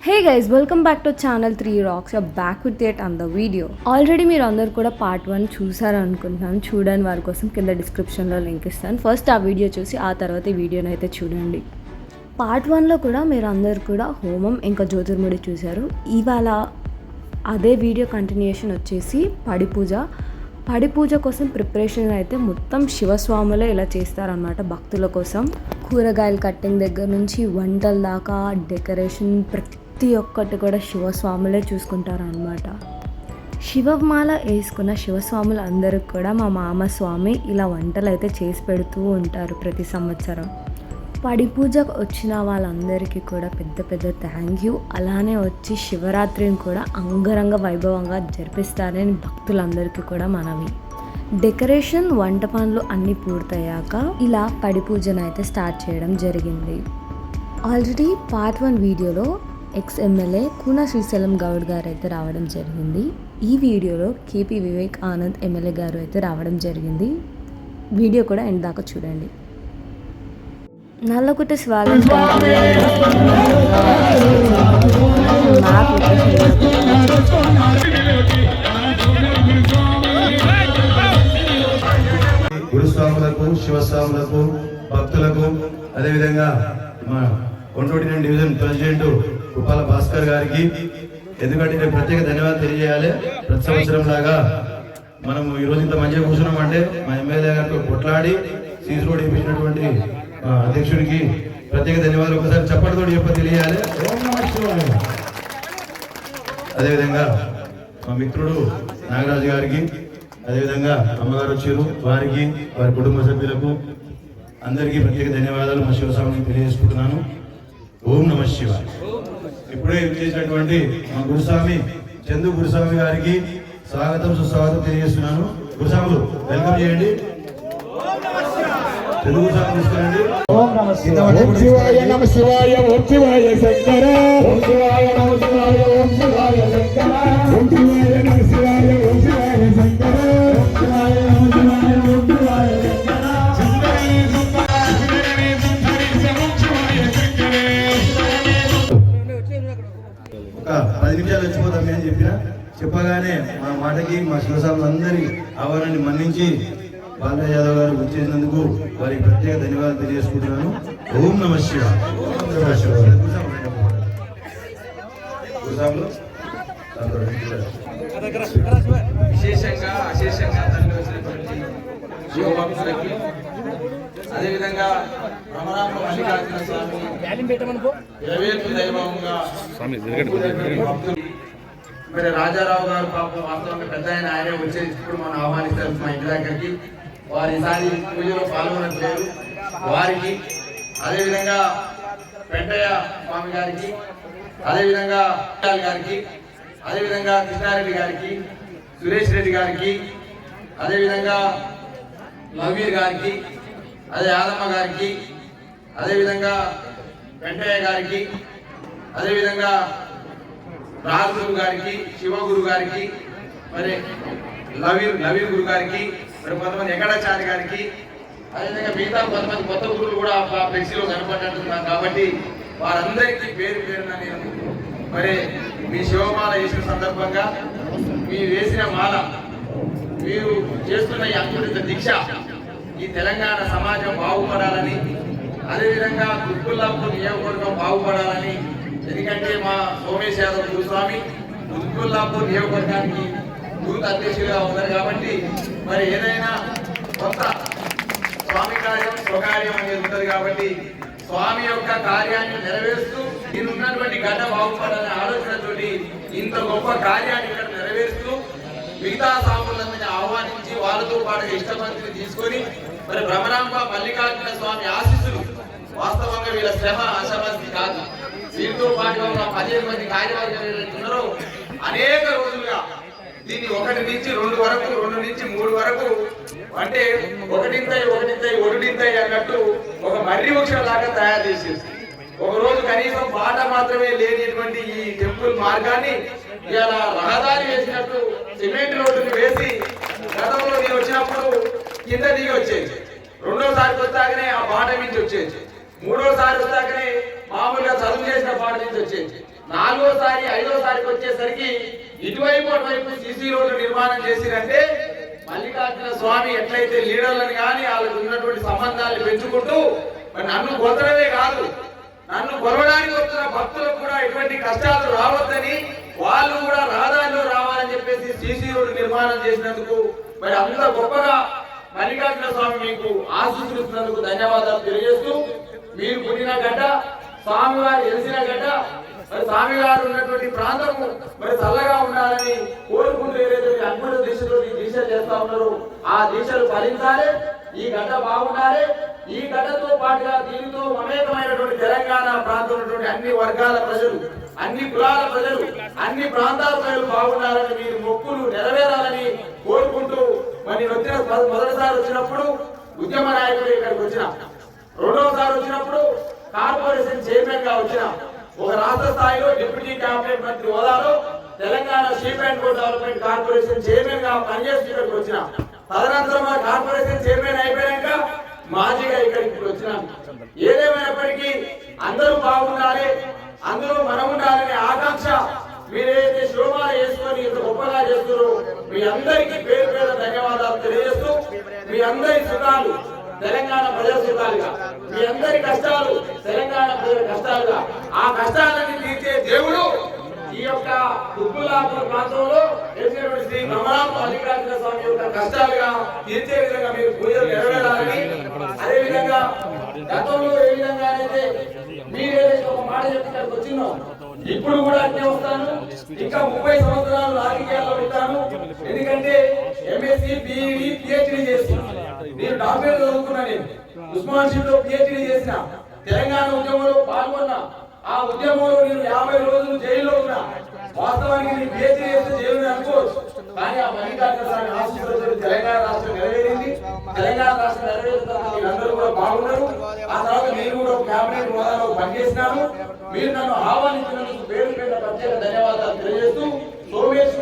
Hey guys, welcome back to channel 3 Rocks. You're back with yet another video. Already మీరు అందరు కూడా part 1 చూసారు అనుకుంటున్నాను. చూడని వారి కోసం కింద డిస్క్రిప్షన్లో లింక్ ఇస్తాను. ఫస్ట్ ఆ వీడియో చూసి ఆ తర్వాత ఈ వీడియోని అయితే చూడండి. పార్ట్ 1లో కూడా మీరు అందరు కూడా హోమం ఇంకా జ్యోతిర్ముడి చూశారు. ఇవాళ అదే వీడియో కంటిన్యూషన్ వచ్చేసి పడి పూజ కోసం ప్రిపరేషన్ అయితే మొత్తం శివస్వాములే ఇలా చేస్తారనమాట. భక్తుల కోసం కూరగాయలు కట్టింగ్ దగ్గర నుంచి వంటల దాకా డెకరేషన్ ప్రతి ఒక్కటి కూడా శివస్వాములే చూసుకుంటారనమాట. శివమాల వేసుకున్న శివస్వాములు అందరికి కూడా మా మామ స్వామి ఇలా వంటలు అయితే చేసి పెడుతూ ఉంటారు ప్రతి సంవత్సరం. పడి పూజకు వచ్చిన వాళ్ళందరికీ కూడా పెద్ద పెద్ద థ్యాంక్ యూ. అలానే వచ్చి శివరాత్రిని కూడా అంగరంగ వైభవంగా జరిపిస్తారని భక్తులందరికీ కూడా మనవి. డెకరేషన్ వంట పనులు అన్నీ పూర్తయ్యాక ఇలా పడి పూజను అయితే స్టార్ట్ చేయడం జరిగింది. ఆల్రెడీ పార్ట్ 1 వీడియోలో ఎక్స్-ఎమ్మెల్యే కూన శ్రీశైలం గౌడ్ గారు అయితే రావడం జరిగింది. ఈ వీడియోలో కేపీ వివేక్ ఆనంద్ ఎమ్మెల్యే గారు అయితే రావడం జరిగింది. వీడియో కూడా ఎండ్ దాకా చూడండి. నల్లగుట్ట శివాలయం గురుస్వాములకు, శివస్వాములకు, భక్తులకు, అదేవిధంగా మా కొండోటి డివిజన్ ప్రెసిడెంట్ ఉప్పాల భాస్కర్ గారికి, ఎందుకంటే నేను ప్రత్యేక ధన్యవాదాలు తెలియజేయాలి. ప్రతి సంవత్సరం లాగా మనం ఈరోజు ఇంత మంచిగా కూర్చున్నాం అంటే మా ఎమ్మెల్యే గారితో కొట్లాడి సీసీ రోడ్ వేయించినటువంటి అధ్యక్షుడికి ప్రత్యేక ధన్యవాదాలు. ఒకసారి చప్పటితో తెలియాలి. అదేవిధంగా మా మిత్రుడు నాగరాజు గారికి, అదేవిధంగా అమ్మగారు వచ్చారు వారికి, వారి కుటుంబ సభ్యులకు అందరికీ ప్రత్యేక ధన్యవాదాలు మా శివస్వామిని తెలియజేసుకుంటున్నాను. ఓం నమ శివాయ. ఇప్పుడే చేసినటువంటి మా గురుస్వామి చందు గురుస్వామి గారికి స్వాగతం సుస్వాగతం తెలియజేస్తున్నాను. గురుస్వాములు వెల్కమ్ చేయండి. తెలుగు సాంగ్ తీసుకురండి. ఓం నమ శివాయ, ఓం శివాయ నమ శివాయ, ఓం శివాయ శంకర, ఓం శివాయ నమ శివాయ, ఓం శివాయ శంకర, ఓం శివాయ నమ శివాయ, ఓం శివాయ శంకర, ఓం శివాయ నమ శివాయ, ఓం శివాయ శంకర, సుందరి సుందరి సుందరి ఓం శివాయ శంకర. ఒక 10 నిమిషాలు వచ్చిపోతాం అని చెప్పగానే మా మాటకి మా శివస్వాములు అందరి ఆహ్వానాన్ని మన్నించి బాలయ్య యాదవ్ గారు వచ్చేసినందుకు వారికి ప్రత్యేక ధన్యవాదాలు తెలియజేసుకుంటున్నాను. ఓం నమ శివాయ. విశేషంగా అశేషంగా తల్లి వచ్చినటువంటి శివభక్తులకి, అదేవిధంగా రమరామ మల్లికార్జున స్వామి 20 దైవంగా మరి రాజారావు గారు పాపం వాస్తవంగా పెద్ద ఆయనే వచ్చేసి ఇప్పుడు మనం ఆహ్వానిస్తారు మా ఇంటి దగ్గరికి. వారి ఈసారి పూజలో పాల్గొనట్లేదు. వారికి, అదేవిధంగా పెంటయ్య స్వామి గారికి, అదేవిధంగా గారికి, అదేవిధంగా కృష్ణారెడ్డి గారికి, సురేష్ రెడ్డి గారికి, అదేవిధంగా లవీర్ గారికి, అదే యాదమ్మ గారికి, అదేవిధంగా పెంటయ్య గారికి, అదేవిధంగా రాజగురు గారికి, శివగురు గారికి, మరి లవీర్ గురు గారికి, మరి కొంతమంది వెంకటాచారి గారికి, అదేవిధంగా మిగతా కొంతమంది కొత్త గురువులు కూడా ఫ్లెక్సీలో కనపడ్డారు. కాబట్టి వారందరికీ పేరు పేరున నేను మరి మీ శివమాల వేసిన సందర్భంగా మీరు వేసిన మాల, మీరు చేస్తున్న ఈ అంకురిత దీక్ష ఈ తెలంగాణ సమాజం బాగుపడాలని, అదేవిధంగా కుత్బుల్లాపూర్ నియోజకవర్గం బాగుపడాలని, ఎందుకంటే మా సోమేష్ యాదవ్ గురుస్వామి కుత్బుల్లాపూర్ నియోజకవర్గానికి బూత్ అధ్యక్షులుగా ఉన్నారు. కాబట్టి మరి ఏదైనా కొత్త స్వామి కార్యం స్వకార్యం అనేది ఉంటుంది. కాబట్టి స్వామి యొక్క కార్యాన్ని నెరవేరుస్తూ నేనున్నటువంటి గడ్డ బాగుపడాలనే ఆలోచనతోటి ఇంత గొప్ప కార్యాన్ని ఇక్కడ నెరవేరుస్తూ మిగతా స్వాములందరినీ ఆహ్వానించి వాళ్ళతో పాటు ఇష్టమంతిని తీసుకొని మరి భ్రమరాంబ మల్లికార్జున స్వామి ఆశీస్సులు, వాస్తవంగా వీళ్ళ శ్రమ ఆశాభాసి కాదు. వీరితో పాటుగా ఉన్న 15 మంది కార్యవర్గం ఉన్నారో అనేక రోజులుగా దీన్ని 1 నుంచి 2 వరకు, 2 నుంచి 3 వరకు, అంటే ఒకటింతై అన్నట్టు ఒక మర్రి వృక్షం లాగా తయారు చేసేసి ఒక రోజు కనీసం బాట మాత్రమే లేనిటువంటి ఈ టెంపుల్ మార్గాన్ని ఇలా రహదారి వేసినట్టు సిమెంట్ రోడ్డుని వేసి గతంలో నేను వచ్చినప్పుడు కింద దిగి వచ్చేది, రెండోసారికి వచ్చాకనే ఆ బాట నుంచి వచ్చేది, మూడోసారి వచ్చాకనే మామూలుగా చదువు చేసిన పాట నుంచి వచ్చేది. నాలుగోసారి ఐదోసారికి వచ్చేసరికి ఇటువైపు అటువైపు సీసీ రోడ్డు నిర్మాణం చేసిరంటే మల్లికార్జున స్వామి ఎట్లయితే లీడర్లను కానీ వాళ్ళకు ఉన్నటువంటి సంబంధాలు పెంచుకుంటూ మరి నన్ను కొట్టడమే కాదు, నన్ను కొలవడానికి వస్తున్న భక్తులకు కూడా ఎటువంటి కష్టాలు రావద్దని, వాళ్ళు కూడా రహదారిలో రావాలని చెప్పేసి సీసీ రోడ్డు నిర్మాణం చేసినందుకు మరి అంత గొప్పగా మల్లికార్జున స్వామి మీకు ఆశీస్సులుస్తున్నందుకు ధన్యవాదాలు తెలియజేస్తూ, మీరు పుట్టిన గడ్డ, స్వామివారు తెలిసిన గడ్డ, మరి స్వామి గారు ఉన్నటువంటి ప్రాంతము మరి చల్లగా ఉండాలని కోరుకుంటూ ఏదైతే అనుకున్న దిశలో దీక్షలు చేస్తా ఉన్నారో ఆ దీక్షలు ఫలించాలి, ఈ గడ్డ బాగుండాలి. ఈ గడ్డతో పాటుగా దీనితో మమేకమైనటువంటి తెలంగాణ ప్రాంతంలో ఉన్నటువంటి అన్ని వర్గాల ప్రజలు, అన్ని కులాల ప్రజలు, అన్ని ప్రాంతాల ప్రజలు బాగుండాలని, మీరు మొక్కులు నెరవేరాలని కోరుకుంటూ మరి వచ్చిన మొదటిసారి వచ్చినప్పుడు ఉద్యమ నాయకులు ఇక్కడికి వచ్చిన, రెండవసారి వచ్చినప్పుడు కార్పొరేషన్ చైర్మన్ గా వచ్చిన, ఒక రాష్ట్ర స్థాయిలో డిప్యూటీ క్యాబినెట్ మంత్రి హోదాలో Telangana sheep and board development corporation chairman గా పనిచేసి ఇక్కడికి వచ్చిన, తదనంతరం మా కార్పొరేషన్ చైర్మన్ అయిపోయాక మాజీగా ఇక్కడికి వచ్చినాం. ఏదేమైనప్పటికీ అందరూ బాగుండాలి, అందరూ మనం ఉండాలనే ఆకాంక్ష మీరేదైతే శోభాలు వేసుకొని ఇంత గొప్పగా చేస్తున్నారో మీ అందరికీ పేరు పేరు ధన్యవాదాలు తెలియజేస్తూ, మీ అందరి సుఖాలు తెలంగాణ ప్రజల సుఖాలుగా, మీ అందరి కష్టాలు తెలంగాణ ప్రజల కష్టాలుగా, ఆ కష్టాలన్నీ తీర్చే దేవుడు ఈ యొక్క దుబ్బులాపూర్ ప్రాంతంలో శ్రీ బ్రహ్మరామ మల్లికార్జున స్వామి యొక్క కష్టాలుగా తీర్చే విధంగా మీరు పూజలు నెరవేరాలని, అదే విధంగా గతంలో ఏ విధంగా అయితే మీరేదైతే ఒక మాట చెప్పి వచ్చిందో ఇప్పుడు కూడా అట్నే వస్తాను, ఇంకా 30 సంవత్సరాలు రాజకీయాల్లో ఉంటాను. ఎందుకంటే ఎంఎస్సి బిఈడి పిహెచ్డి చేస్తున్నాను, నేను డాక్టరేట్ చదువుకున్నా, నేను ఉస్మాన్షిప్ లో పిహెచ్డి చేసిన, తెలంగాణ ఉద్యమంలో పాల్గొన్నా, ఆ ఉద్యమంలో నేను 50 రోజులు జైల్లో ఉన్నా. వాస్తవానికి నేను పిహెచ్డి చేస్తే జైలు అనుకోవచ్చు, కానీ ఆ మల్లికార్జున స్వామి ఆశీస్సులతో తెలంగాణ రాష్ట్రం నెరవేరింది. తెలంగాణ రాష్ట్రం నెరవేరిన తర్వాత మీరందరూ కూడా బాగున్నారు. ఆ తర్వాత నేను కూడా క్యాబినెట్ హోదాలో పనిచేసినాను. మీరు నన్ను ఆహ్వానించినందుకు పేరు పేరు ప్రత్యేక ధన్యవాదాలు తెలియజేస్తూ, సోమేష్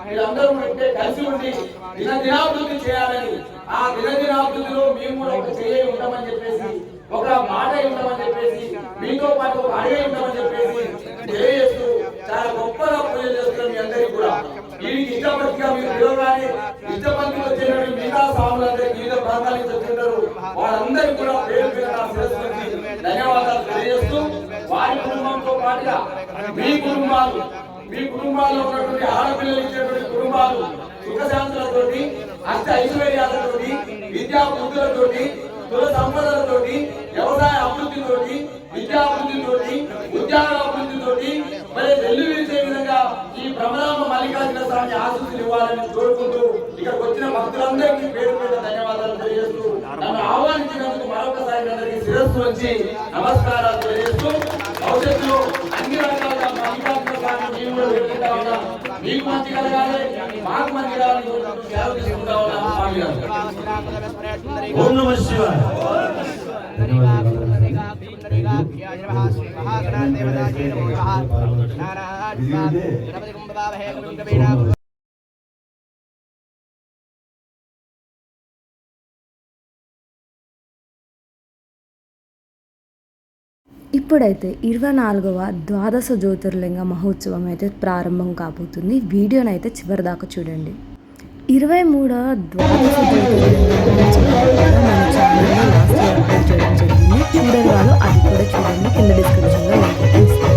మీరందరూ ఉంటే కలిసి ఉండి దినాభివృద్ధి చేయాలని, ఆ దినాభివృద్ధిలో మేము కూడా ఒక చేయ ఉంటామని చెప్పేసి, ఒక మాట ఉంటామని చెప్పేసి, మీతో పాటు ఒక అడిగే ఉంటామని చెప్పేసి తెలియజేస్తూ చాలా గొప్పగా పూజలు చేస్తున్నారు. మీ అందరికీ కూడా వీరికి ఇష్టపడిగా మీరు పిలవగానే ఇష్టపడి వచ్చేటువంటి మిగతా స్వాములందరికీ వివిధ ప్రాంతాల నుంచి వచ్చింటారు, వాళ్ళందరికీ కూడా పేరు పేరు శిరస్సు నుంచి ధన్యవాదాలు తెలియజేస్తూ, వారి కుటుంబంతో పాటుగా మీ కుటుంబాలు, మీ కుటుంబాల్లో ఉన్నటువంటి ఆడపిల్లలు ఇచ్చేటువంటి కుటుంబాలు సుఖశాంతులతోటి, అష్ట ఐశ్వర్యాలతోటి, విద్యా బుద్ధులతోటి, కుల సంపదలతోటి, వ్యవసాయ అభివృద్ధితోటి, విద్యా అభివృద్ధితోటి, ఉద్యోగ అభివృద్ధితోటి మరి వెల్లువిరిచే విధంగా ఈ బ్రహ్మరామ మల్లికార్జున స్వామి ఆశీస్సులు ఇవ్వాలని కోరుకుంటూ ఇక్కడికి వచ్చిన భక్తులందరికీ పేరు పేరు ధన్యవాదాలు తెలియజేస్తూ, నన్ను ఆహ్వానించినందుకు మరొకసారి అందరికీ శిరస్సు నుంచి నమస్కారాలు తెలియజేస్తూ, భవిష్యత్తులో అన్ని రకాలుగా మల్లికార్జున స్వామి మేము కూడా పెట్టుకుంటా ఉన్నాం. మీకు మంచి కలగాలి, మాకు మంచి కలగాలని సేవ తీసుకుంటా ఉన్నాం. స్వామి గారు ఓం నమః శివాయ. ఇప్పుడైతే 24వ ద్వాదశ జ్యోతిర్లింగ మహోత్సవం అయితే ప్రారంభం కాబోతుంది. వీడియోనైతే చివరి దాకా చూడండి. 23వ ద్వాదశ జ్యోతిర్లింగ మహోత్సవం మన ఛానల్లో లాస్ట్ ఇయర్ అప్లోడ్ చేయడం జరిగింది. చూడని వాళ్ళు అది కూడా చూడండి, కింద డిస్క్రిప్షన్లో లింక్ అయితే ఇస్తాను.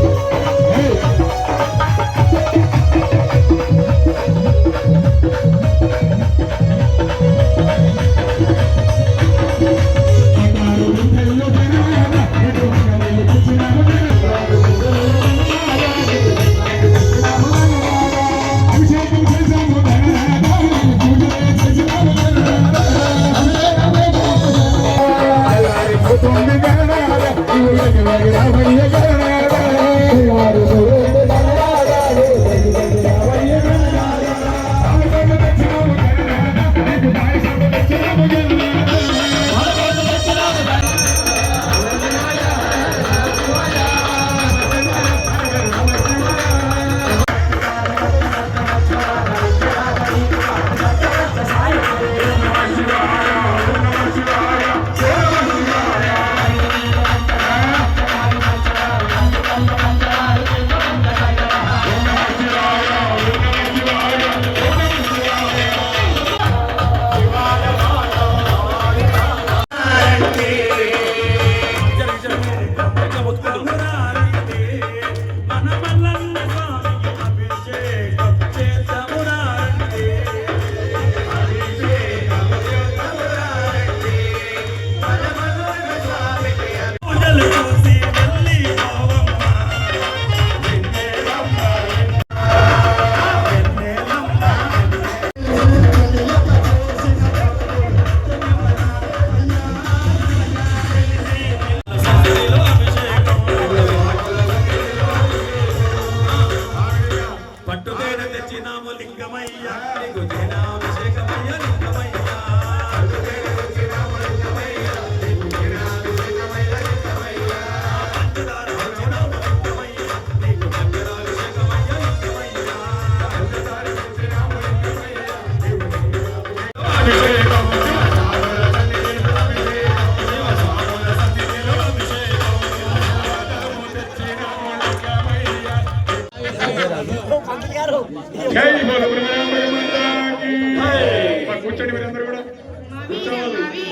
Thank you. జై బోలో బ్రహ్మరామ మాతాకి జై. కూర్చోండి మీరందరూ కూడా కూర్చోవాలి.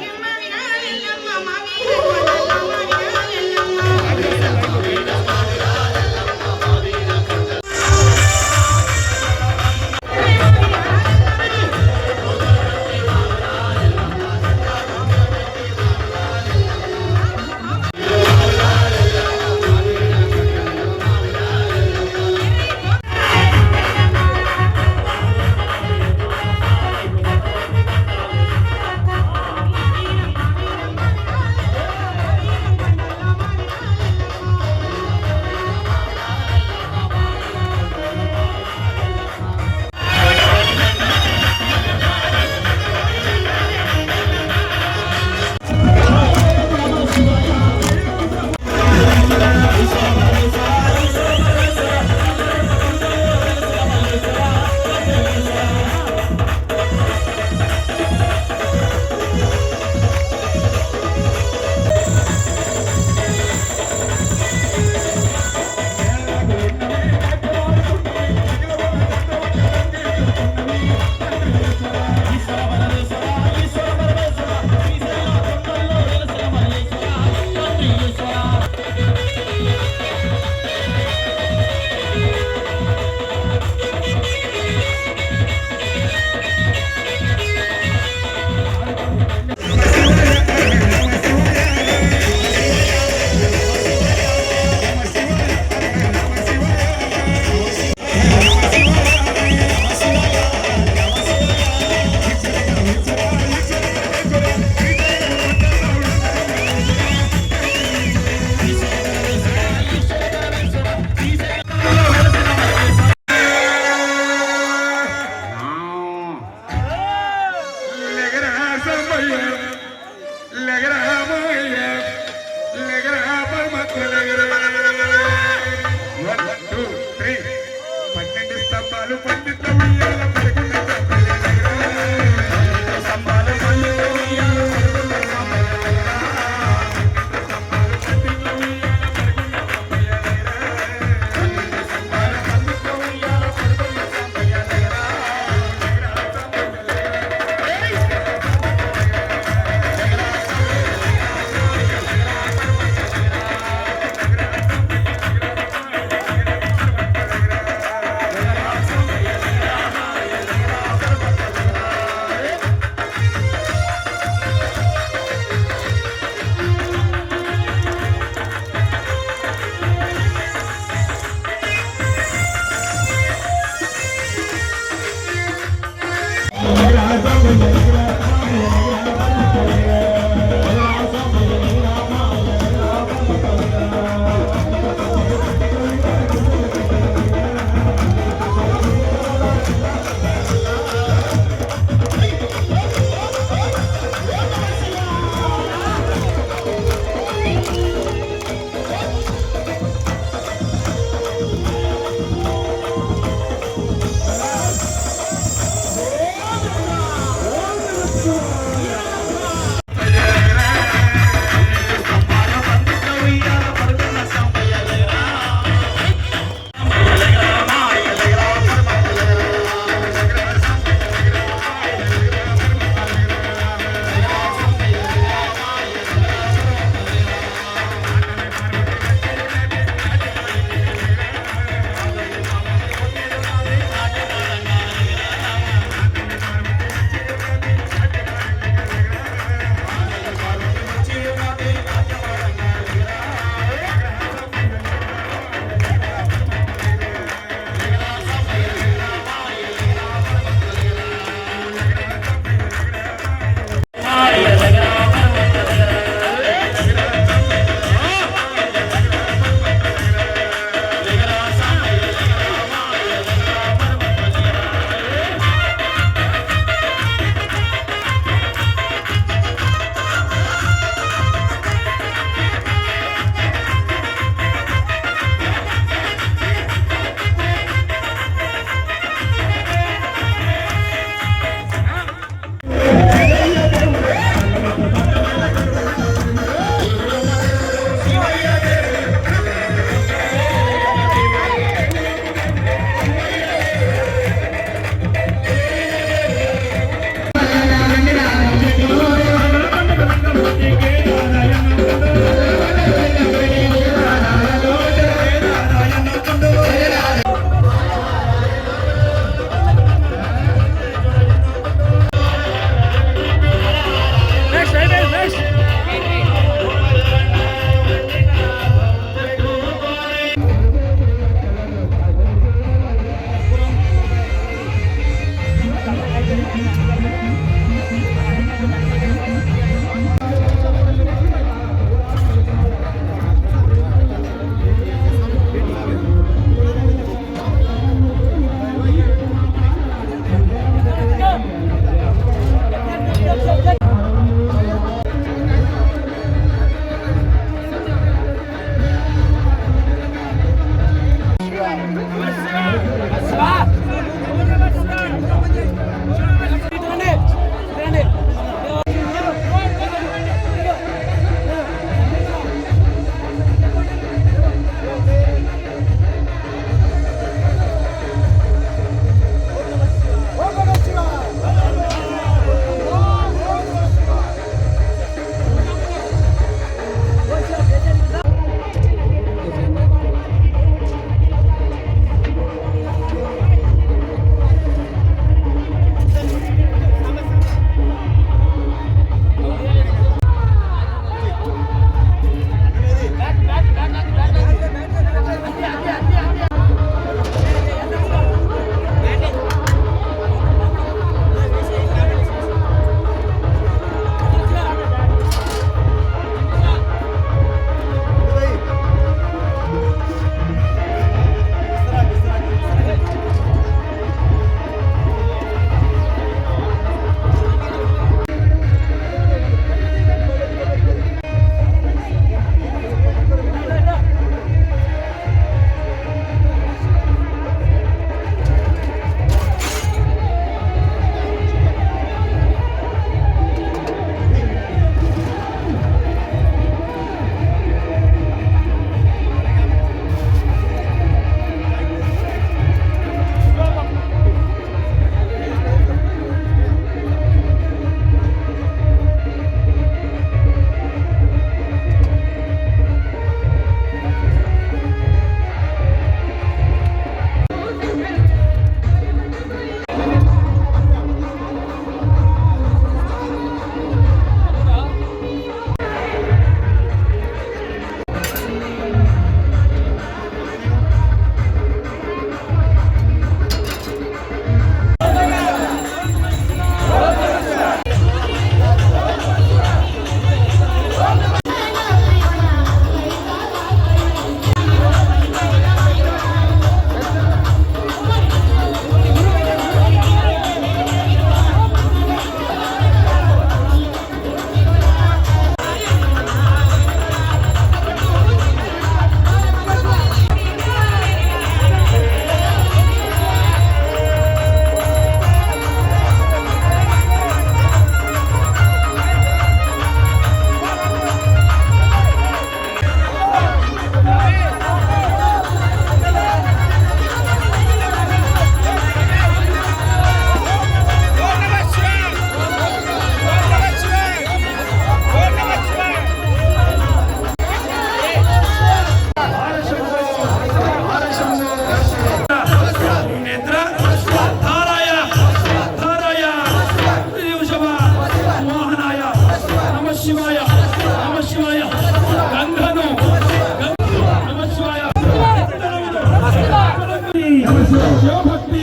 శివభక్తి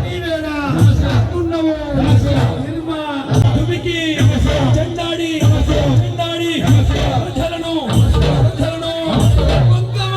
నీవేనా ఉన్నవో నిర్మా తుమికి చెండాడి చెండాడి ప్రజలను కుంకుమ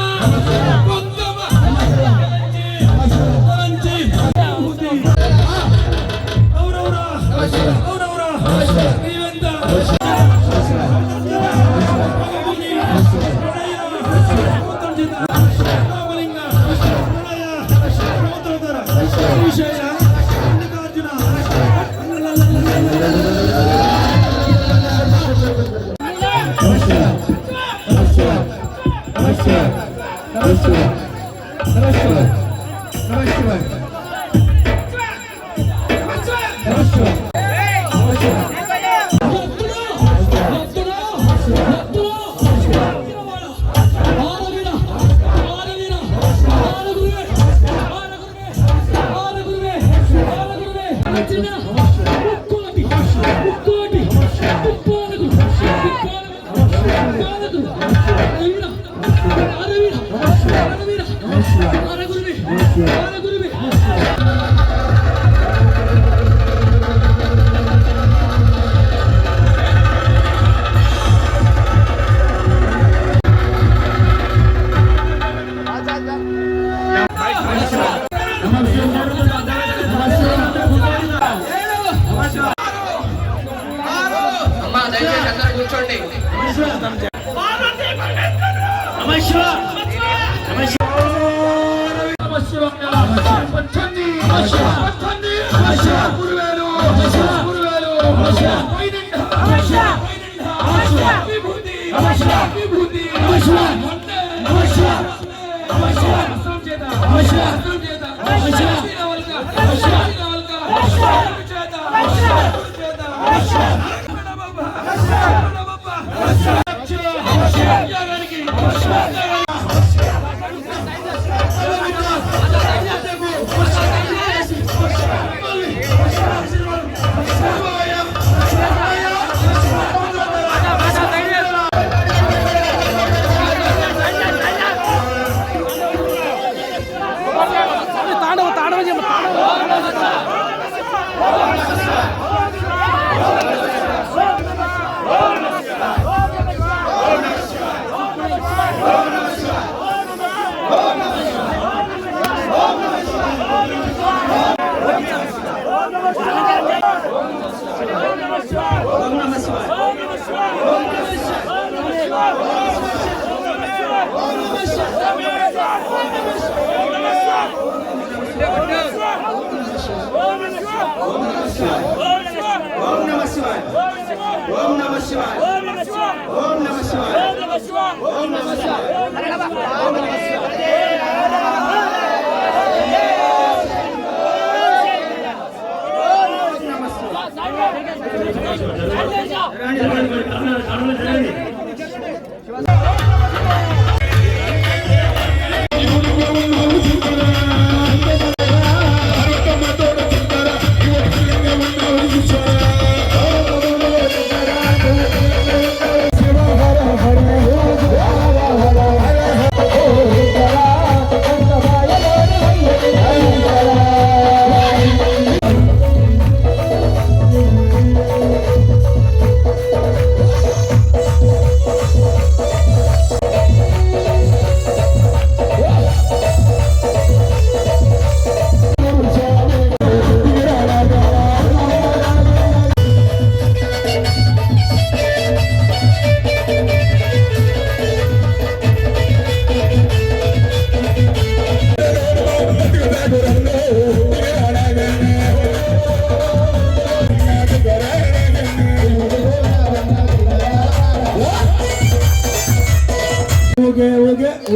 అమ్మా దయచేసి అందరూ కూర్చోండి.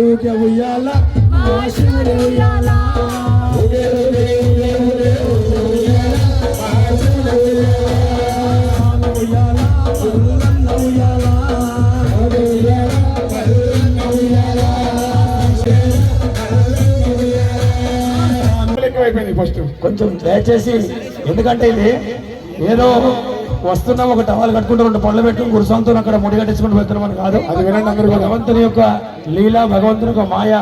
ఊగే ఉయ్యాల శివుడు ఉయ్యాల ఊగే ఊగే ఊగే ఊగే ఉయ్యాల శివుడు ఉయ్యాల ఉయ్యాల పుల్లన్న ఉయ్యాల ఉయ్యాల పుల్లన్న ఉయ్యాల ఎక్కువైపోయింది. ఫస్ట్ కొంచెం దయచేసి, ఎందుకంటే ఇది ఏదో వస్తున్నాం ఒక టవాలు కట్టుకుంటూ రెండు పళ్ళు పెట్టుకుని గురుసంతో అక్కడ ముడి కట్టించుకుంటూ వెళ్తున్నామని కాదు. అది వినండి అందరూ. భగవంతుని యొక్క లీల, భగవంతుని యొక్క మాయ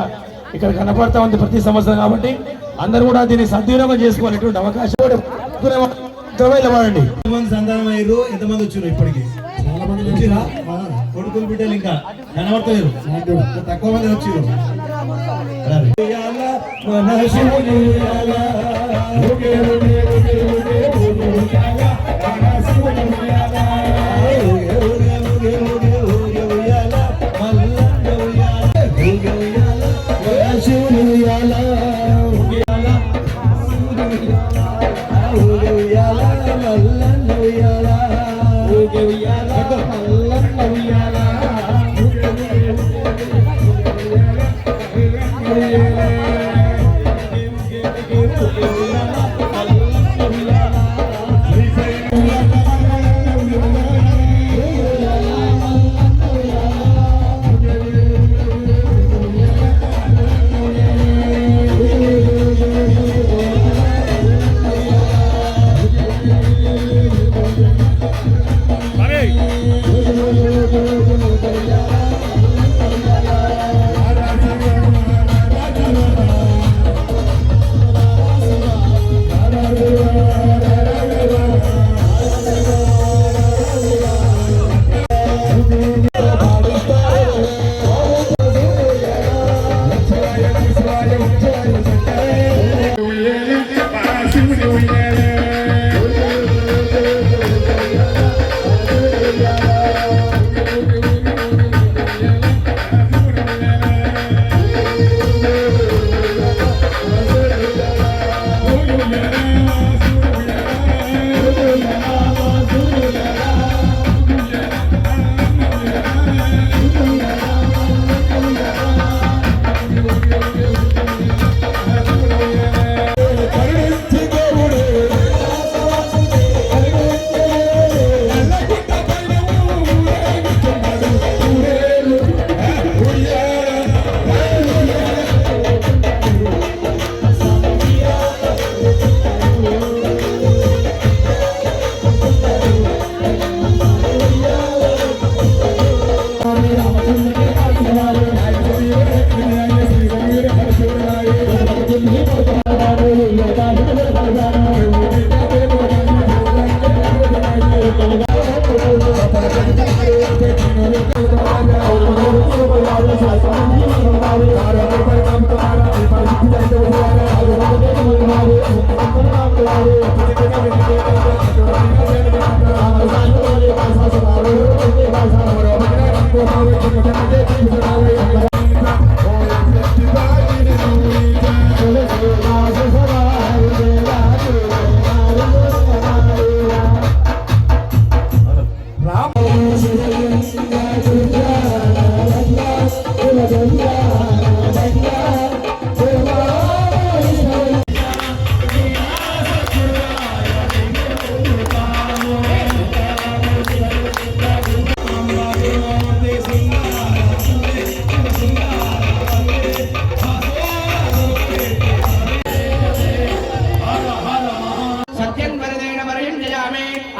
ఇక్కడ కనపడతా ఉంది ప్రతి సంవత్సరం. కాబట్టి అందరూ కూడా దీన్ని సద్వినియోగం చేసుకోవాలనేటువంటి అవకాశం వాడండి. ఎంతమంది సంతానం అయ్యారు, ఎంతమంది వచ్చారు ఇప్పటికి? చాలా మంది వచ్చిరా కొడుకులు బిడ్డలు ఇంకా కనబడతలేరు, తక్కువ మంది వచ్చారు.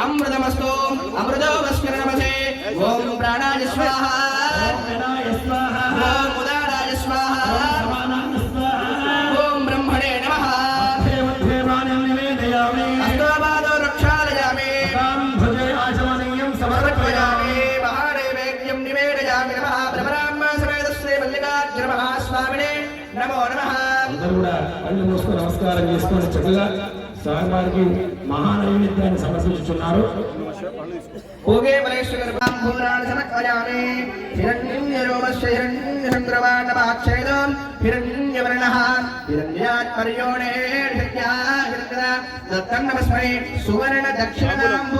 अमृतमस्तु अमृतो वस्मिर्नमसे ओम प्राणाय स्वाहा ओम उदाराय स्वाहा ओम ब्रह्मणे नमः अस्तोपादो रक्षालयामि समर्पयामि महादेवेद्यं निवेदयामि नमः ब्रह्मराम समेत श्री मल्लिकार्जुन महास्वामिने नमो नमः. అందరూ కూడా కళ్ళు మూసుకొని నమస్కారం చేసుకొని చక్కగా స్వామివారికి మహానైవేద్యాన్ని సమర్పించుతున్నారు. ఓగే మలేశ్వర బ్రహ్మపురాణ సమర్పయామి హిరణ్యరోమస్య హిరణ్యచంద్రవాణమాక్షేదం హిరణ్యవర్ణః హిరణ్యాత్పర్యోణే హిరణ్యాహిరణ్యదా దత్తం నమస్మై సువర్ణ దక్షిణాంబు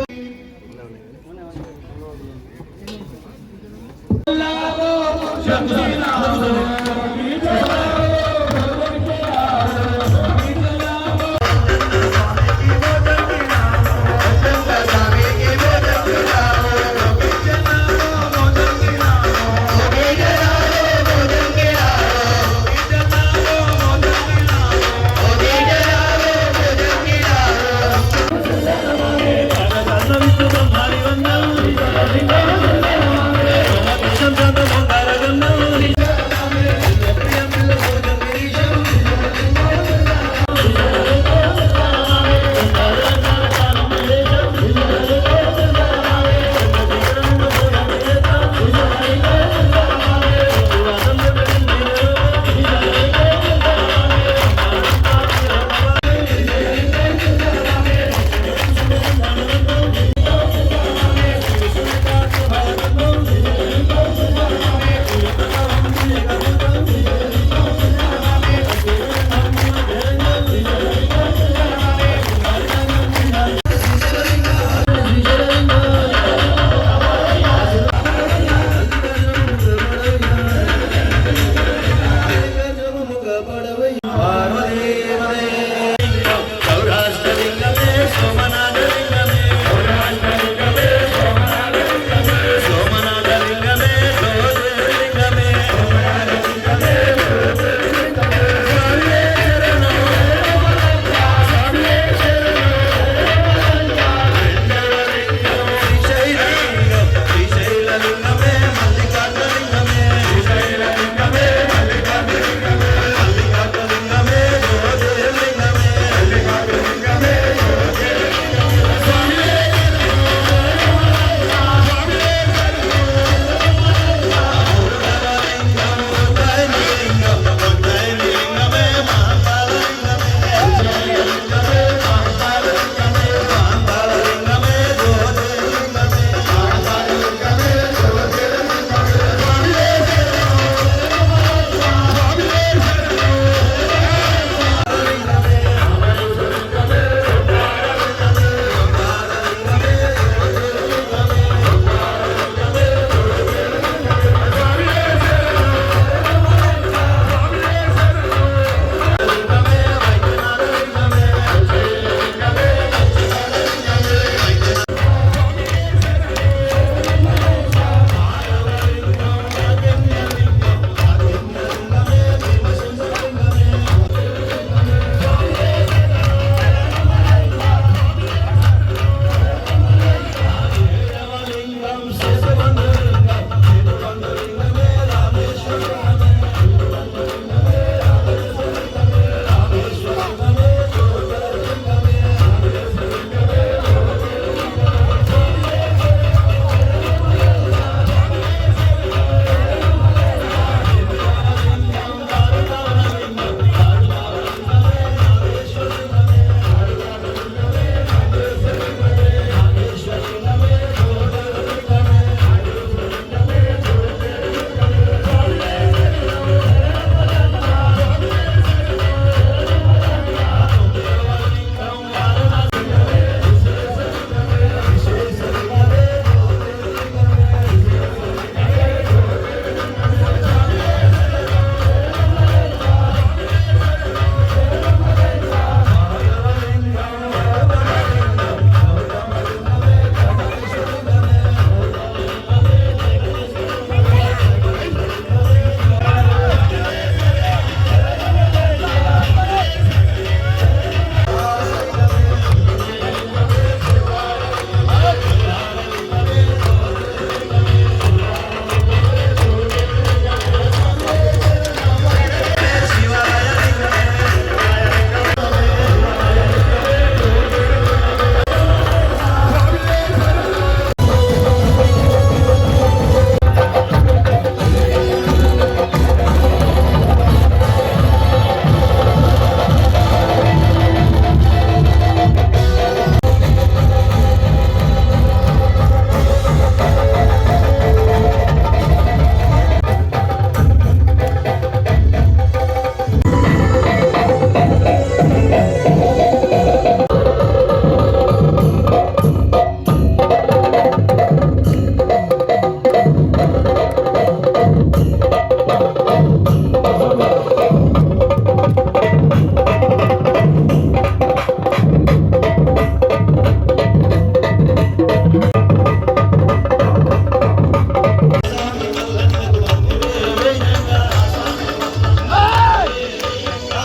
Thank you.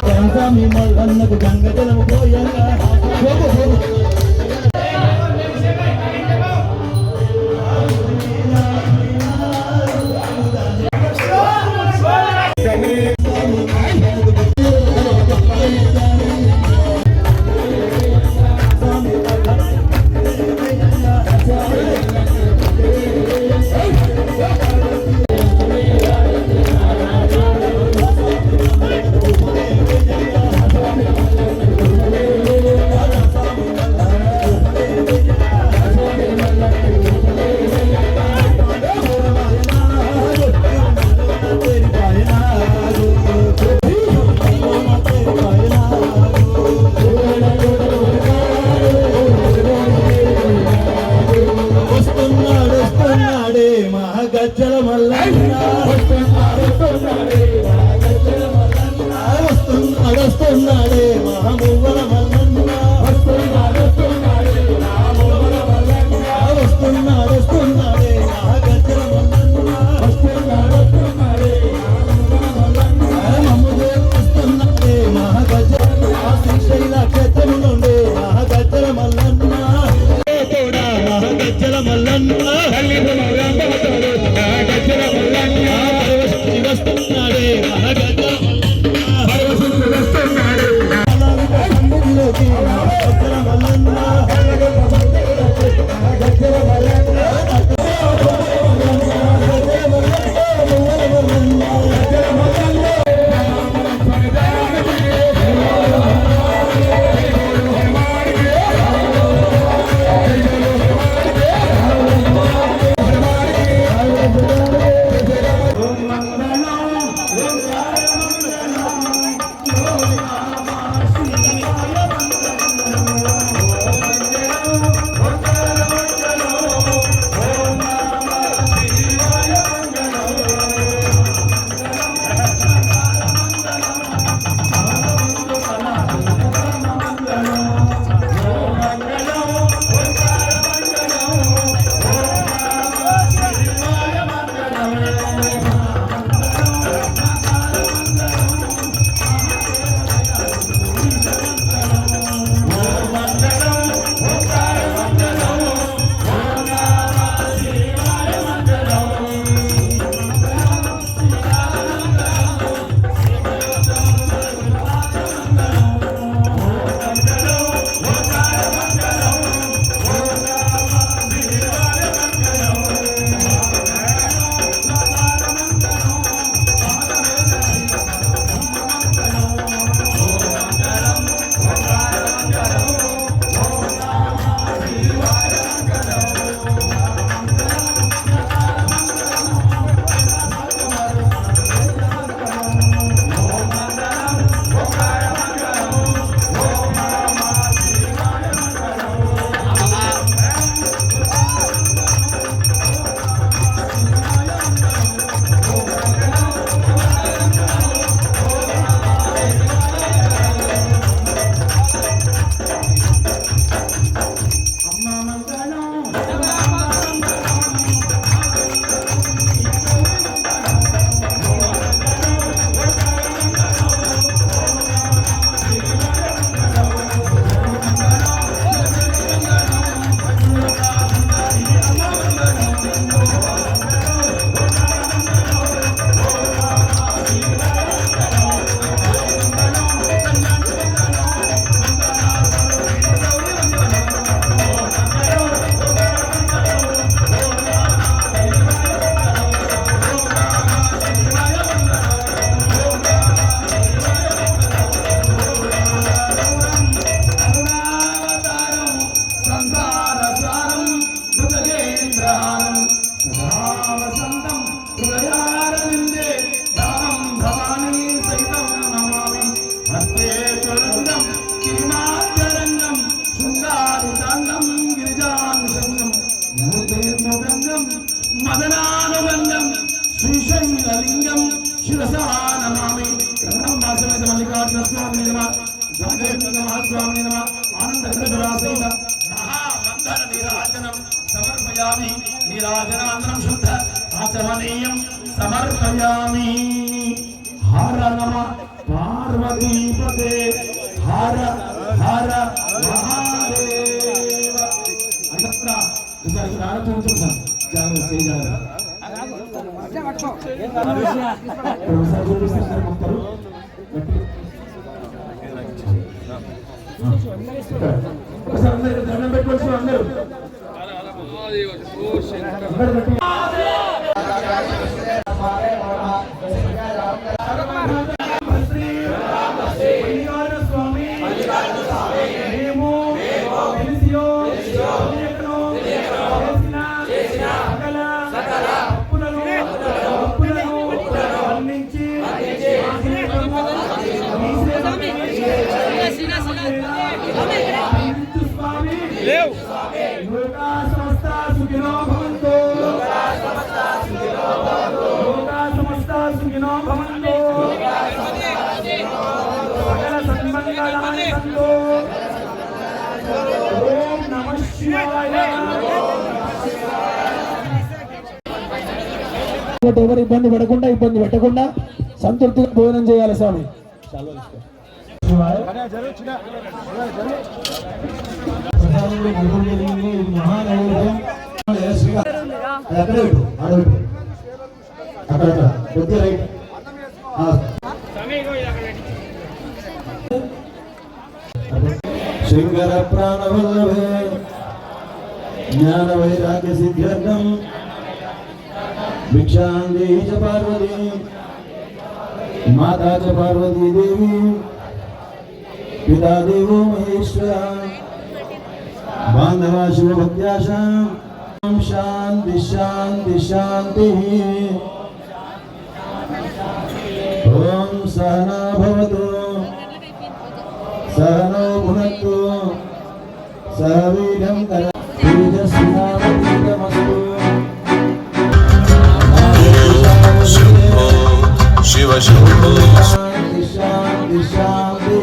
స్వామి మల్లన్నకు గంగజలము పోయంగా గజ్జల మల్లన్న వస్తున్నాడే మహబూబల మల్లన్న వస్తున్నాడే గజ్జల మల్లన్న మమ్ముదే వస్తున్నాడే మహగజ్జల శ్రీశైల క్షేత్రం నుండి మహగజ్జల మల్లన్న మహగజ్జల మల్లన్న వస్తున్నాడే మహగజ్జల మల్లన్న మదనానుబంధం శ్రీశైలలింగం శిరసా నమామి కర్ణమాసమేత మల్లికార్జున స్వామి నమః మహాస్వామి నమః ఆనందగ్రహరాసైత మహామందర నీరాజనం సమర్పయామి నీరాజనానందరం శుద్ధ ఆచమనీయం సమర్పయామి హర నమః పార్వతీపతే హర హర మహాదేవ అంతా ఒకసారి ఆలోచించండి సార్. జాగ్రత్త చేయాలి. ఒకసారి చూపిస్తారు మొక్కలు ఒకసారి అందరూ దండం పెట్టుకోవచ్చు. అందరూ ఎవరు ఇబ్బంది పెట్టకుండా సంతృప్తిగా భోజనం చేయాలి స్వామి. శంకర ప్రాణవల్లభే జ్ఞాన వైరాగ్య సిద్ధ్యర్థం భిక్షాం దేహి చ పార్వతీ మాతా చ పార్వతీ దేవి పితా దేవో మహేశ్వర బాంధవా శివభక్త్యాశాం శాంతి శాంతి శాంతి. ఓం సహనా భవతు సహనో భునక్తు సహ వీర్యం తేజస్వినావతీతమస్తు. శివ శంభో శాంతి శాంతి శాంతి.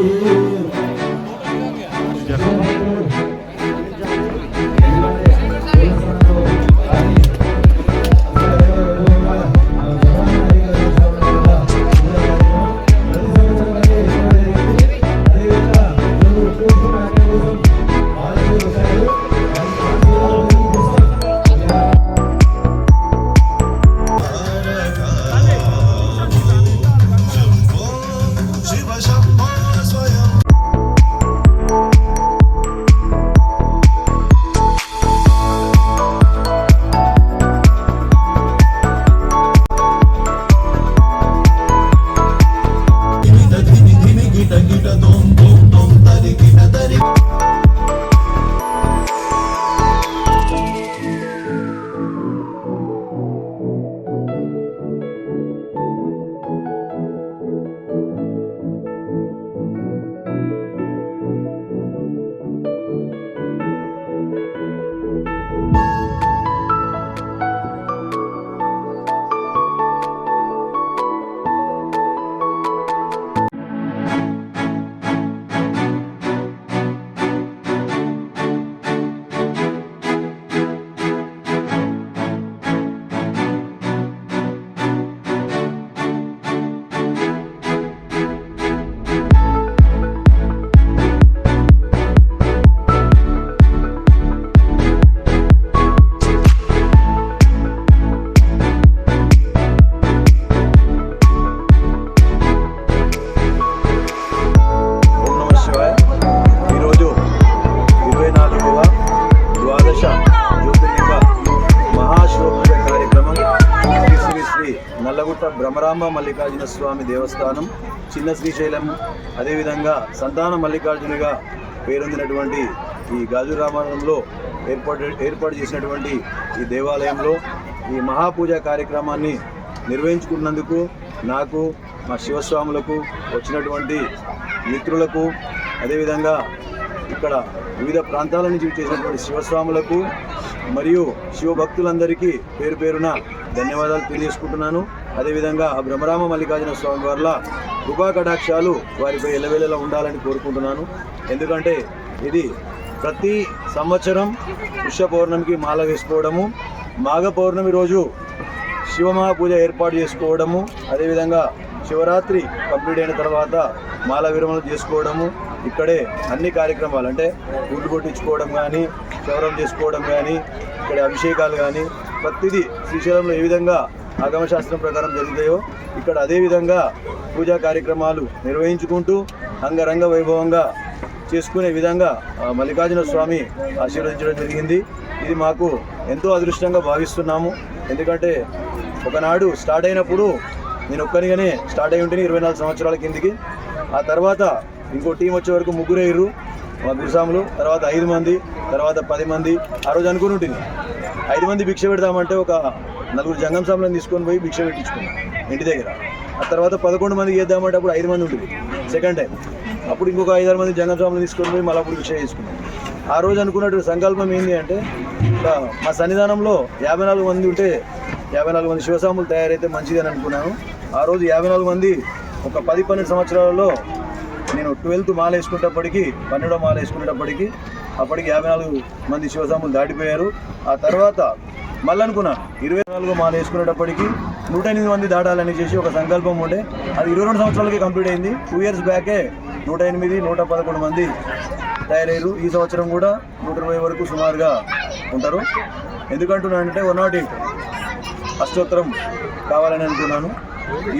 శివ శంభో స్వయం గిట గిట దోం దోం దోం తరి గిట తరి. నల్లగుట్ట భ్రమరాంబ మల్లికార్జున స్వామి దేవస్థానం, చిన్న శ్రీశైలం, అదేవిధంగా సంతాన మల్లికార్జునిగా పేరొందినటువంటి ఈ గాజు రామారంలో ఏర్పాటు చేసినటువంటి ఈ దేవాలయంలో ఈ మహాపూజ కార్యక్రమాన్ని నిర్వహించుకున్నందుకు నాకు, మా శివస్వాములకు, వచ్చినటువంటి మిత్రులకు, అదేవిధంగా ఇక్కడ వివిధ ప్రాంతాల నుంచి చేసినటువంటి శివస్వాములకు మరియు శివభక్తులందరికీ పేరు పేరున ధన్యవాదాలు తెలియజేసుకుంటున్నాను. అదేవిధంగా ఆ బ్రహ్మరామ మల్లికార్జున స్వామి వారి కృపా కటాక్షాలు వారిపై ఎల్లవేళలా ఉండాలని కోరుకుంటున్నాను. ఎందుకంటే ఇది ప్రతి సంవత్సరం పుష్య పౌర్ణమికి మాల వేసుకోవడము, మాఘ పౌర్ణమి రోజు శివమహాపూజ ఏర్పాటు చేసుకోవడము, అదేవిధంగా శివరాత్రి కంప్లీట్ అయిన తర్వాత మాల విరమణ చేసుకోవడము, ఇక్కడే అన్ని కార్యక్రమాలు అంటే గుడ్డు కొట్టించుకోవడం కానీ, క్షవరం చేసుకోవడం కానీ, ఇక్కడ అభిషేకాలు కానీ ప్రతిదీ శ్రీశైలంలో ఏ విధంగా ఆగమశాస్త్రం ప్రకారం జరుగుతాయో ఇక్కడ అదేవిధంగా పూజా కార్యక్రమాలు నిర్వహించుకుంటూ అంగరంగ వైభవంగా చేసుకునే విధంగా మల్లికార్జున స్వామి ఆశీర్వదించడం జరిగింది. ఇది మాకు ఎంతో అదృష్టంగా భావిస్తున్నాము. ఎందుకంటే ఒకనాడు స్టార్ట్ అయినప్పుడు నేను ఒక్కరిగానే స్టార్ట్ అయి ఉంటేనే 24 సంవత్సరాల కిందికి. ఆ తర్వాత ఇంకో టీం వచ్చే వరకు 3 అయ్యారు మా గురుస్వాములు, తర్వాత 5 మంది, తర్వాత 10 మంది. ఆ రోజు అనుకుని ఉంటుంది 5 మంది భిక్ష పెడతామంటే ఒక 4 జంగం స్వాములను తీసుకొని పోయి భిక్ష పెట్టించుకున్నాం ఇంటి దగ్గర. ఆ తర్వాత 11 మందికి చేద్దామంటే అప్పుడు 5 మంది ఉంటుంది సెకండ్ టైం. అప్పుడు ఇంకొక 5-6 మంది జంగం స్వాములను తీసుకొని పోయి మళ్ళీ అప్పుడు భిక్ష చేసుకున్నాం. ఆ రోజు అనుకున్నట్టు సంకల్పం ఏంటి అంటే మా సన్నిధానంలో 54 మంది ఉంటే 54 మంది శివస్వాములు తయారైతే మంచిది అని అనుకున్నాను. ఆ రోజు 54 మంది ఒక 10-12 సంవత్సరాలలో నేను 12th మాల వేసుకునేటప్పటికి 12వ మాల వేసుకునేటప్పటికి అప్పటికి 54 మంది శివస్వాములు దాటిపోయారు. ఆ తర్వాత మళ్ళీ అనుకున్నాను 24 మాల వేసుకునేటప్పటికి 108 మంది దాటాలని చేసి ఒక సంకల్పం ఉండే. అది 22 సంవత్సరాలకే కంప్లీట్ అయింది. 2 years బ్యాకే 108, 111 మంది తయారయ్యారు. ఈ సంవత్సరం కూడా 120 వరకు సుమారుగా ఉంటారు. ఎందుకంటున్నానంటే 108 అష్టోత్తరం కావాలని అనుకున్నాను.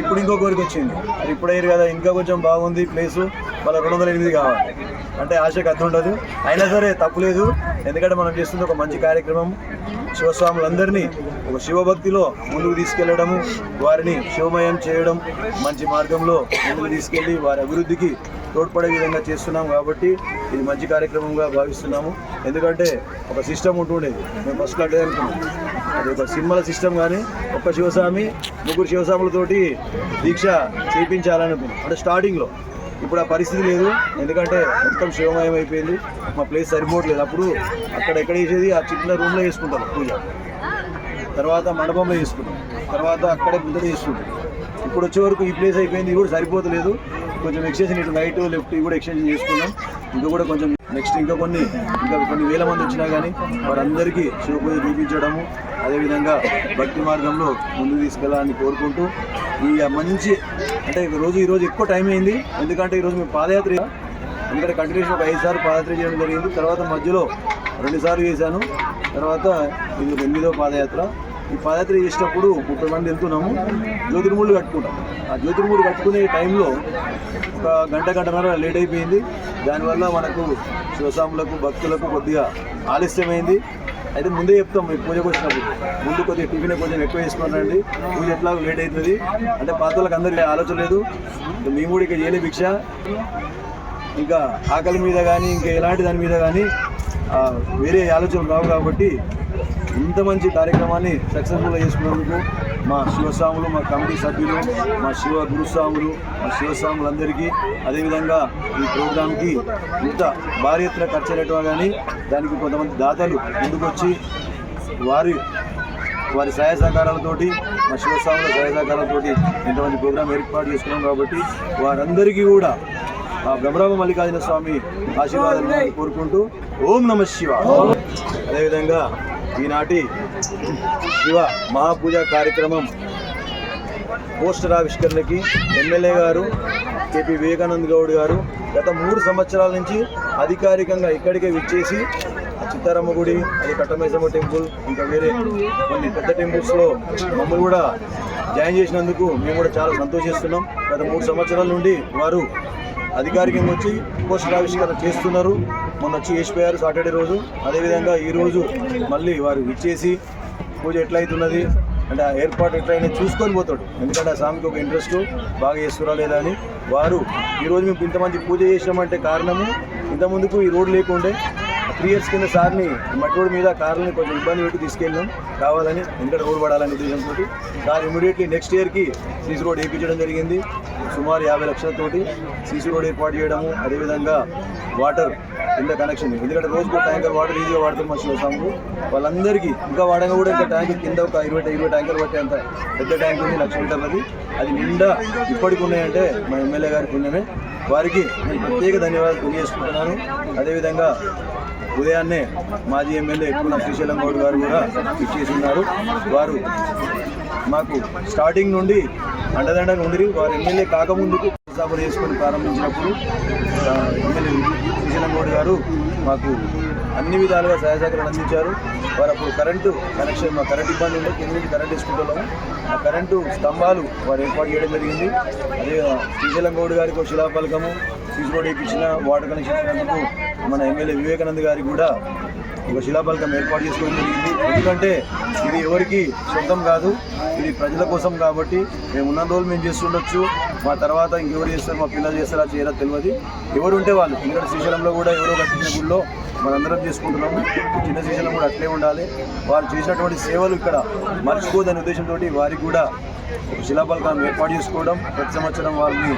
ఇప్పుడు ఇంకో కోరిక వచ్చింది, అది ఇప్పుడయ్యారు కదా ఇంకా కొంచెం బాగుంది ప్లేసు, వాళ్ళ 208 కావాలి అంటే ఆశకు అర్థం ఉండదు. అయినా సరే తప్పులేదు, ఎందుకంటే మనం చేస్తుంది ఒక మంచి కార్యక్రమం. శివస్వాములందరినీ ఒక శివభక్తిలో ముందుకు తీసుకెళ్లడము, వారిని శివమయం చేయడం, మంచి మార్గంలో ముందుకు తీసుకెళ్ళి వారి అభివృద్ధికి తోడ్పడే విధంగా చేస్తున్నాం. కాబట్టి ఇది మంచి కార్యక్రమంగా భావిస్తున్నాము. ఎందుకంటే ఒక సిస్టమ్ ఉంటుండేది, మేము ఫస్ట్ అదే అనుకున్నాం, అది ఒక సినిమాల సిస్టమ్. కానీ ఒక్క శివస్వామి 3 శివస్వాములతోటి దీక్ష చేయించాలనుకున్నాం అంటే స్టార్టింగ్లో. ఇప్పుడు ఆ పరిస్థితి లేదు, ఎందుకంటే మొత్తం శివమయం అయిపోయింది. మా ప్లేస్ సరిపోవట్లేదు. అప్పుడు అక్కడ ఎక్కడ వేసేది ఆ చిన్న రూమ్లో వేసుకుంటారు పూజ, తర్వాత మండపంలో చేసుకుంటాం, తర్వాత అక్కడే బుద్ధ చేసుకుంటాం. ఇప్పుడు వచ్చే వరకు ఈ ప్లేస్ అయిపోయింది, ఇది కూడా సరిపోతలేదు. కొంచెం ఎక్స్టెన్షన్ ఇటు రైట్ లెఫ్ట్ కూడా ఎక్స్టెన్షన్ చేసుకున్నాం. ఇంకా కూడా కొంచెం నెక్స్ట్ ఇంకా కొన్ని వేల మంది వచ్చినా కానీ వారందరికీ శివ పూజ చూపించడము, అదేవిధంగా భక్తి మార్గంలో ముందుకు తీసుకెళ్ళాలని కోరుకుంటూ ఈ మంచి అంటే ఈరోజు ఎక్కువ టైం అయింది. ఎందుకంటే ఈరోజు మేము పాదయాత్ర, ఎందుకంటే కంటిన్యూషన్ ఒక 5 సార్లు పాదయాత్ర చేయడం జరిగింది. తర్వాత మధ్యలో 2 సార్లు చేశాను. తర్వాత ఇది 8వ పాదయాత్ర. ఈ పాదయాత్ర చేసేటప్పుడు 30 మంది వెళ్తున్నాము, జ్యోతిర్మూళ్ళు కట్టుకుంటాం. ఆ జ్యోతిర్మూళ్ళు కట్టుకునే టైంలో ఒక గంటన్నర లేట్ అయిపోయింది. దానివల్ల మనకు శివస్వాములకు భక్తులకు కొద్దిగా ఆలస్యమైంది. అయితే ముందే చెప్తాం, మీకు పూజకు వచ్చినప్పుడు ముందు కొద్దిగా టిఫిన్ కొంచెం ఎక్కువ వేసుకున్నారండి, పూజ ఎట్లా లేట్ అవుతుంది అంటే పాత వాళ్ళకి అందరికీ ఆలోచన లేదు. మేము కూడా ఇక చేయలే భిక్ష, ఇంకా ఆకలి మీద కానీ ఇంకా ఎలాంటి దాని మీద కానీ వేరే ఆలోచనలు రావు. కాబట్టి ఇంత మంచి కార్యక్రమాన్ని సక్సెస్ఫుల్గా చేసుకున్నందుకు మా శివస్వాములు, మా కమిటీ సభ్యులు, మా శివ గురుస్వాములు, మా శివస్వాములందరికీ, అదేవిధంగా ఈ ప్రోగ్రాంకి ఇంత భారీ ఎత్తున ఖర్చు అయినట్టుగా కానీ దానికి కొంతమంది దాతలు ముందుకొచ్చి వారి సహాయ సహకారాలతోటి, మా శివస్వాముల సహాయ సహకారాలతోటి ఇంతమంది ప్రోగ్రాం ఏర్పాటు చేసుకున్నాం. కాబట్టి వారందరికీ కూడా ఆ బ్రహ్మరామ మల్లికార్జున స్వామి ఆశీర్వాదాలను కోరుకుంటూ ఓం నమః శివాయ. అదేవిధంగా ఈనాటి శివ మహాపూజ కార్యక్రమం పోస్టర్ ఆవిష్కరణకి ఎమ్మెల్యే గారు కేపీ వివేకానంద్ గౌడ్ గారు గత 3 సంవత్సరాల నుంచి అధికారికంగా ఇక్కడికే విచ్చేసి చిత్తారమ్మ గుడి, అది కట్టమైసమ్మ టెంపుల్, ఇంకా వేరే కొన్ని పెద్ద టెంపుల్స్లో మమ్మల్ని కూడా జాయిన్ చేసినందుకు మేము కూడా చాలా సంతోషిస్తున్నాం. గత 3 సంవత్సరాల నుండి వారు అధికారికంగా వచ్చి పోస్టర్ ఆవిష్కరణ చేస్తున్నారు. మొన్న వచ్చి చేసిపోయారు సాటర్డే రోజు. అదేవిధంగా ఈరోజు మళ్ళీ వారు ఇచ్చేసి పూజ ఎట్లయితున్నది అంటే ఆ ఏర్పాటు ఎట్లయినా చూసుకొని పోతాడు. ఎందుకంటే ఆ స్వామికి ఒక ఇంట్రెస్ట్ బాగా చేస్తురా లేదా అని. వారు ఈరోజు మేము ఇంతమంది పూజ చేసినామంటే కారణము ఇంతకుముందుకు ఈ రోడ్డు లేకుండే 3 years కింద సార్ని మట్టి రోడ్డు మీద కార్లని కొంచెం ఇబ్బంది పెట్టి తీసుకెళ్ళినాం కావాలని, ఎందుకంటే రోడ్డు పడాలని ఉద్దేశంతో. సార్ ఇమీడియట్లీ నెక్స్ట్ ఇయర్కి సీసీ రోడ్ వేయించడం జరిగింది. సుమారు 50 లక్షలతోటి సీసీ రోడ్ ఏర్పాటు చేయడము, అదేవిధంగా వాటర్ కింద కనెక్షన్, ఎందుకంటే రోజుకు ట్యాంకర్ వాటర్ ఈజీగా వాడుతాం మా శివస్వాములు. వాళ్ళందరికీ ఇంకా వాడంగా కూడా ఇంకా ట్యాంకర్ కింద ఒక 20 ట్యాంకర్లు పట్టే అంత పెద్ద ట్యాంక్ ఉంది, 1 లక్ష లీటర్లది. అది నిండా ఇప్పటికి ఉన్నాయంటే మా ఎమ్మెల్యే గారికి పుణ్యమే. వారికి నేను ప్రత్యేక ధన్యవాదాలు తెలియజేసుకుంటున్నాను. అదేవిధంగా ఉదయాన్నే మాజీ ఎమ్మెల్యే ఎక్కువ శ్రీశైలం గౌడ్ గారు కూడా ఇచ్చేసి ఉన్నారు. వారు మాకు స్టార్టింగ్ నుండి అండదండగా ఉండి వారు ఎమ్మెల్యే కాకముందుకు సభలు చేసుకొని ప్రారంభించినప్పుడు ఎమ్మెల్యే శ్రీశైలం గౌడ్ గారు మాకు అన్ని విధాలుగా సహాయ సహకారాలు అందించారు. వారు అప్పుడు కరెంటు కనెక్షన్, మా కరెంట్ ఇబ్బంది ఉంటే కింద నుంచి కరెంట్ తీసుకుంటున్నాము. ఆ కరెంటు స్తంభాలు వారు ఏర్పాటు చేయడం జరిగింది. అదే శ్రీశైలం గౌడ్ గారికి ఒక శిలాఫలకము, సీసీ రోడ్ ఇప్పించిన, వాటర్ కనెక్షన్ ఇచ్చినందుకు మన ఎమ్మెల్యే వివేకానంద్ గారికి కూడా ఒక శిలాఫలకం ఏర్పాటు చేసుకోవడం జరిగింది. ఎందుకంటే ఇది ఎవరికి సొంతం కాదు, ఇది ప్రజల కోసం కాబట్టి మేము ఉన్న రోజులు మేము చేస్తుండొచ్చు, మా తర్వాత ఇంకెవరు చేస్తారు, మా పిల్లలు చేస్తారా చేయరా తెలియదు, ఎవరు ఉంటే వాళ్ళు. ఇక్కడ శ్రీశైలంలో కూడా ఎవరో కట్టిన గుళ్ళో మనందరం చేసుకుంటున్నాము. చిన్న శ్రీశైలం కూడా అట్లే ఉండాలి. వారు చేసినటువంటి సేవలు ఇక్కడ మర్చిపోదనే ఉద్దేశంతో వారికి కూడా శిలాఫలకాన్ని ఏర్పాటు చేసుకోవడం, ప్రతి సంవత్సరం వారిని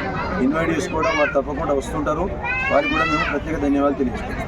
ఇన్వైట్ చేసుకోవడం, వారు తప్పకుండా వస్తుంటారు. వారికి కూడా మేము ప్రత్యేక ధన్యవాదాలు తెలియజేస్తాం.